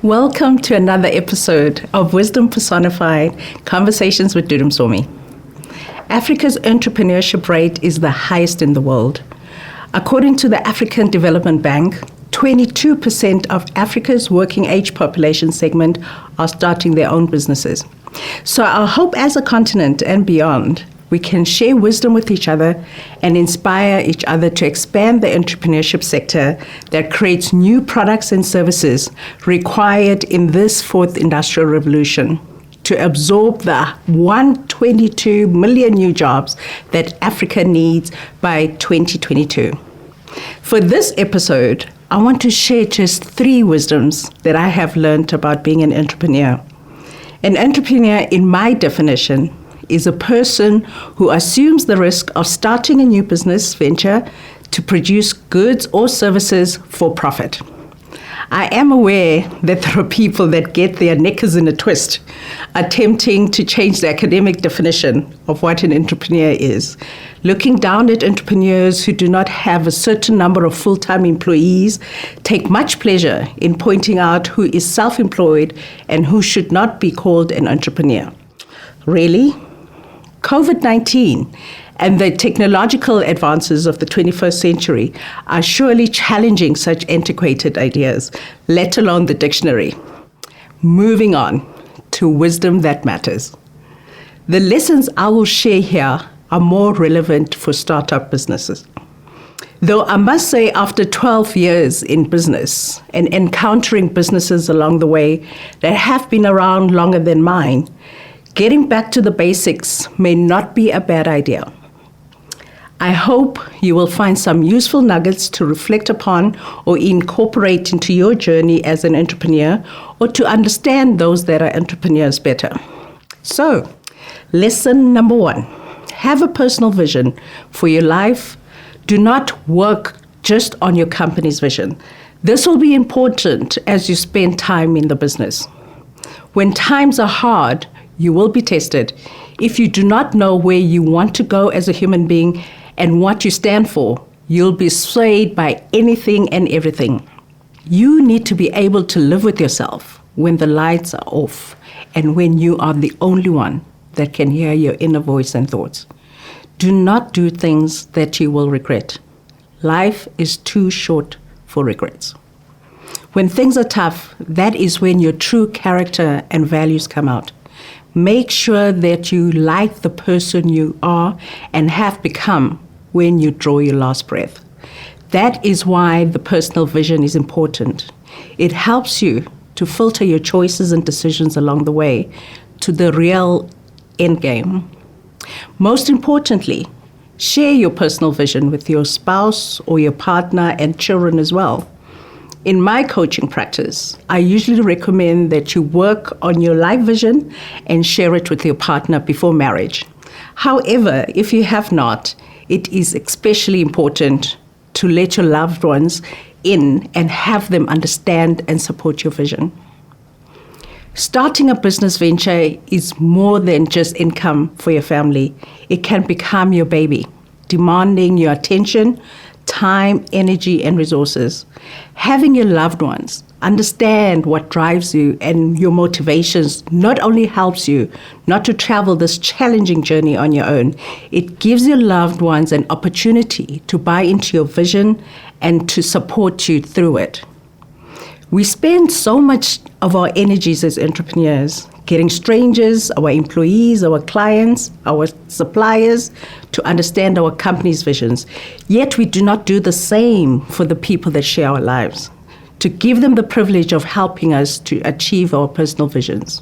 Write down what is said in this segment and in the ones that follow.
Welcome to another episode of Wisdom Personified, Conversations with Dudu Msomi. Africa's entrepreneurship rate is the highest in the world. According to the African Development Bank, 22% of Africa's working age population segment are starting their own businesses. So I hope as a continent and beyond, we can share wisdom with each other and inspire each other to expand the entrepreneurship sector that creates new products and services required in this fourth industrial revolution to absorb the 122 million new jobs that Africa needs by 2022. For this episode, I want to share just 3 wisdoms that I have learned about being an entrepreneur. An entrepreneur, in my definition, is a person who assumes the risk of starting a new business venture to produce goods or services for profit. I am aware that there are people that get their knickers in a twist, attempting to change the academic definition of what an entrepreneur is, looking down at entrepreneurs who do not have a certain number of full-time employees, take much pleasure in pointing out who is self-employed and who should not be called an entrepreneur. Really? COVID-19 and the technological advances of the 21st century are surely challenging such antiquated ideas, let alone the dictionary. Moving on to wisdom that matters. The lessons I will share here are more relevant for startup businesses. Though I must say, after 12 years in business and encountering businesses along the way that have been around longer than mine, getting back to the basics may not be a bad idea. I hope you will find some useful nuggets to reflect upon or incorporate into your journey as an entrepreneur or to understand those that are entrepreneurs better. So, lesson number 1, have a personal vision for your life. Do not work just on your company's vision. This will be important as you spend time in the business. When times are hard, you will be tested. If you do not know where you want to go as a human being and what you stand for, you'll be swayed by anything and everything. You need to be able to live with yourself when the lights are off and when you are the only one that can hear your inner voice and thoughts. Do not do things that you will regret. Life is too short for regrets. When things are tough, that is when your true character and values come out. Make sure that you like the person you are and have become when you draw your last breath. That is why the personal vision is important. It helps you to filter your choices and decisions along the way to the real end game. Most importantly, share your personal vision with your spouse or your partner and children as well. In my coaching practice, I usually recommend that you work on your life vision and share it with your partner before marriage. However, if you have not, it is especially important to let your loved ones in and have them understand and support your vision. Starting a business venture is more than just income for your family. It can become your baby, demanding your attention, time, energy, and resources. Having your loved ones understand what drives you and your motivations not only helps you not to travel this challenging journey on your own, it gives your loved ones an opportunity to buy into your vision and to support you through it. We spend so much of our energies as entrepreneurs getting strangers, our employees, our clients, our suppliers to understand our company's visions. Yet we do not do the same for the people that share our lives, to give them the privilege of helping us to achieve our personal visions.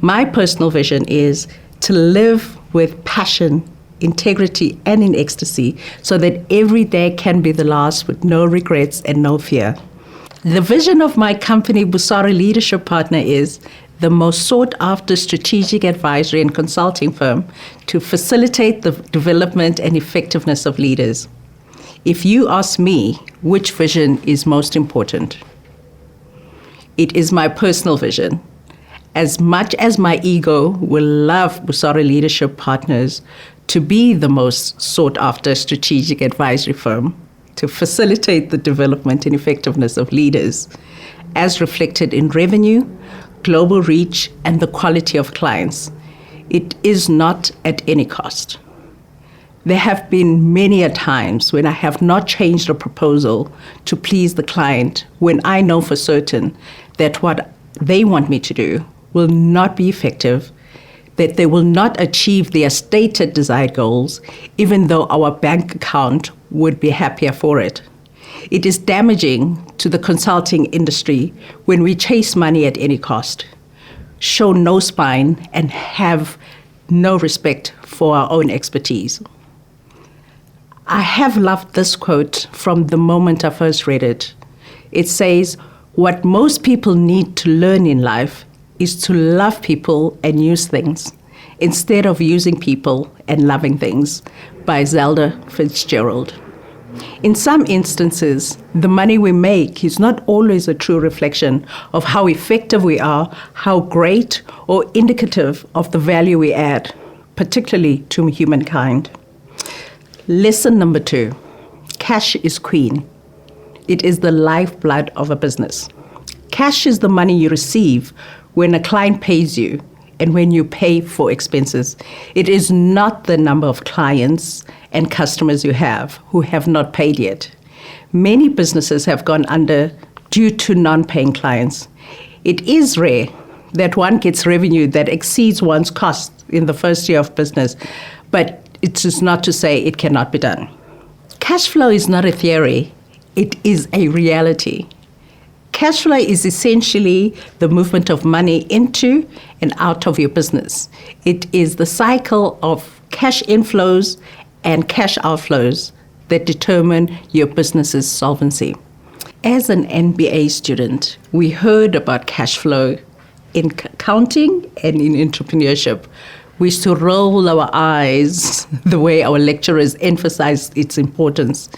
My personal vision is to live with passion, integrity, and in ecstasy so that every day can be the last with no regrets and no fear. The vision of my company, Busari Leadership Partner, is the most sought-after strategic advisory and consulting firm to facilitate the development and effectiveness of leaders. If you ask me which vision is most important, it is my personal vision. As much as my ego will love Busari Leadership Partners to be the most sought-after strategic advisory firm to facilitate the development and effectiveness of leaders, as reflected in revenue, global reach, and the quality of clients. It is not at any cost. There have been many a times when I have not changed a proposal to please the client when I know for certain that what they want me to do will not be effective, that they will not achieve their stated desired goals, even though our bank account would be happier for it. It is damaging to the consulting industry when we chase money at any cost, show no spine, and have no respect for our own expertise. I have loved this quote from the moment I first read it. It says, "What most people need to learn in life is to love people and use things, instead of using people and loving things," by Zelda Fitzgerald. In some instances, the money we make is not always a true reflection of how effective we are, how great, or indicative of the value we add, particularly to humankind. Lesson number 2, cash is queen. It is the lifeblood of a business. Cash is the money you receive when a client pays you and when you pay for expenses. It is not the number of clients and customers you have who have not paid yet. Many businesses have gone under due to non-paying clients. It is rare that one gets revenue that exceeds one's costs in the first year of business, but it is not to say it cannot be done. Cash flow is not a theory, it is a reality. Cash flow is essentially the movement of money into and out of your business. It is the cycle of cash inflows and cash outflows that determine your business's solvency. As an MBA student, we heard about cash flow in accounting and in entrepreneurship. We used to roll our eyes the way our lecturers emphasized its importance.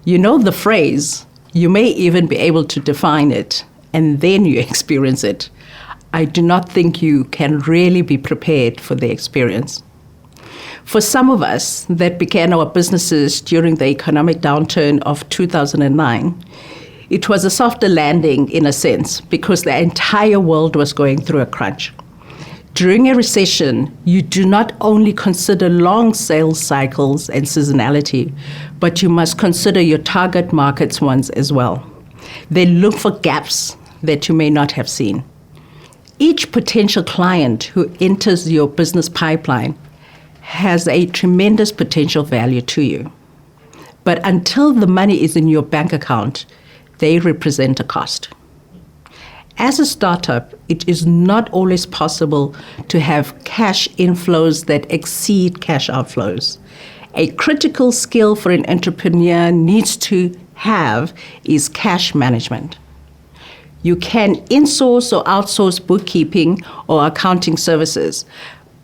You know the phrase, you may even be able to define it, and then you experience it. I do not think you can really be prepared for the experience. For some of us that began our businesses during the economic downturn of 2009, it was a softer landing in a sense because the entire world was going through a crunch. During a recession, you do not only consider long sales cycles and seasonality, but you must consider your target markets ones as well. They look for gaps that you may not have seen. Each potential client who enters your business pipeline has a tremendous potential value to you. But until the money is in your bank account, they represent a cost. As a startup, it is not always possible to have cash inflows that exceed cash outflows. A critical skill for an entrepreneur needs to have is cash management. You can insource or outsource bookkeeping or accounting services,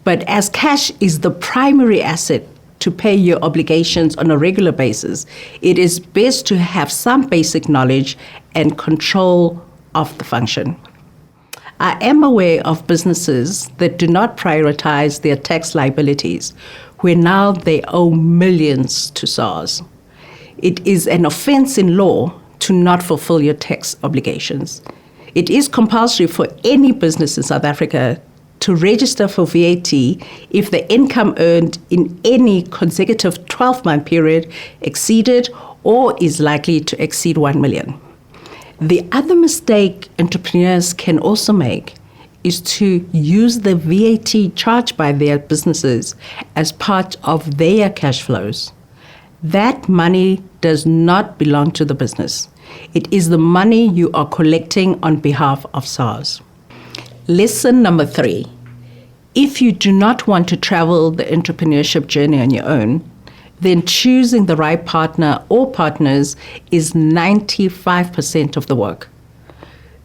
but as cash is the primary asset to pay your obligations on a regular basis, it is best to have some basic knowledge and control of the function. I am aware of businesses that do not prioritize their tax liabilities, where now they owe millions to SARS. It is an offense in law to not fulfill your tax obligations. It is compulsory for any business in South Africa to register for VAT if the income earned in any consecutive 12-month period exceeded or is likely to exceed 1 million. The other mistake entrepreneurs can also make is to use the VAT charged by their businesses as part of their cash flows. That money does not belong to the business. It is the money you are collecting on behalf of SARS. Lesson number 3. If you do not want to travel the entrepreneurship journey on your own, then choosing the right partner or partners is 95% of the work.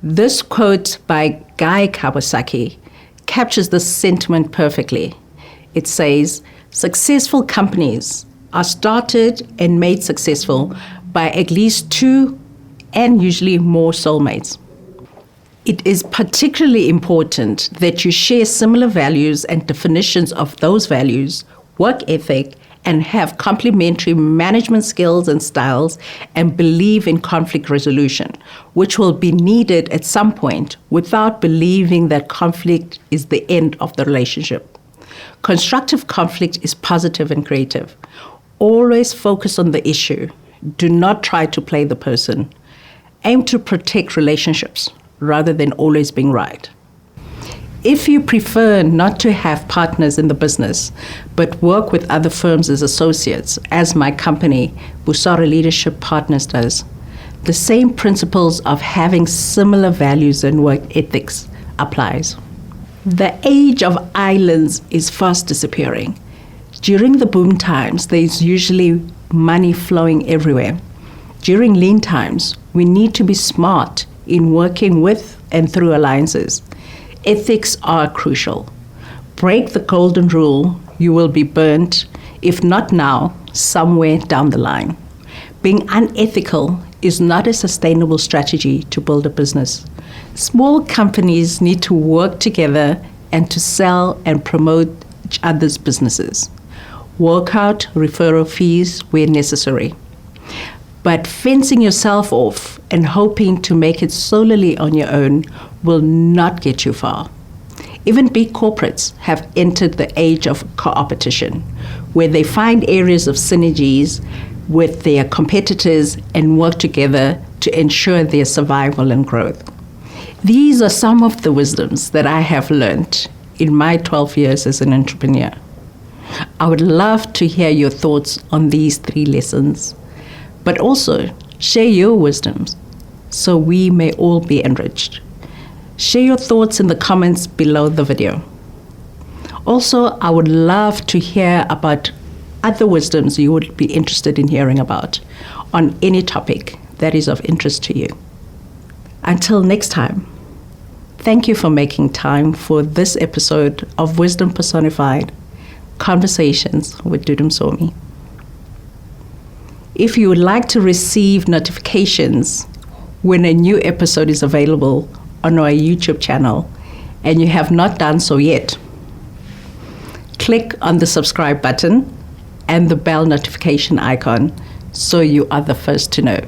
This quote by Guy Kawasaki captures this sentiment perfectly. It says, "Successful companies are started and made successful by at least 2 and usually more soulmates." It is particularly important that you share similar values and definitions of those values, work ethic, and have complementary management skills and styles and believe in conflict resolution, which will be needed at some point without believing that conflict is the end of the relationship. Constructive conflict is positive and creative. Always focus on the issue. Do not try to play the person. Aim to protect relationships rather than always being right. If you prefer not to have partners in the business, but work with other firms as associates, as my company, Busara Leadership Partners does, the same principles of having similar values and work ethics applies. The age of islands is fast disappearing. During the boom times, there's usually money flowing everywhere. During lean times, we need to be smart in working with and through alliances. Ethics are crucial. Break the golden rule, you will be burnt, if not now, somewhere down the line. Being unethical is not a sustainable strategy to build a business. Small companies need to work together and to sell and promote each other's businesses. Work out referral fees where necessary. But fencing yourself off and hoping to make it solely on your own will not get you far. Even big corporates have entered the age of co-opetition, where they find areas of synergies with their competitors and work together to ensure their survival and growth. These are some of the wisdoms that I have learned in my 12 years as an entrepreneur. I would love to hear your thoughts on these 3 lessons, but also share your wisdoms so we may all be enriched. Share your thoughts in the comments below the video. Also, I would love to hear about other wisdoms you would be interested in hearing about on any topic that is of interest to you. Until next time, thank you for making time for this episode of Wisdom Personified, Conversations with Dudu Msomi. If you would like to receive notifications when a new episode is available on our YouTube channel and you have not done so yet, click on the subscribe button and the bell notification icon so you are the first to know.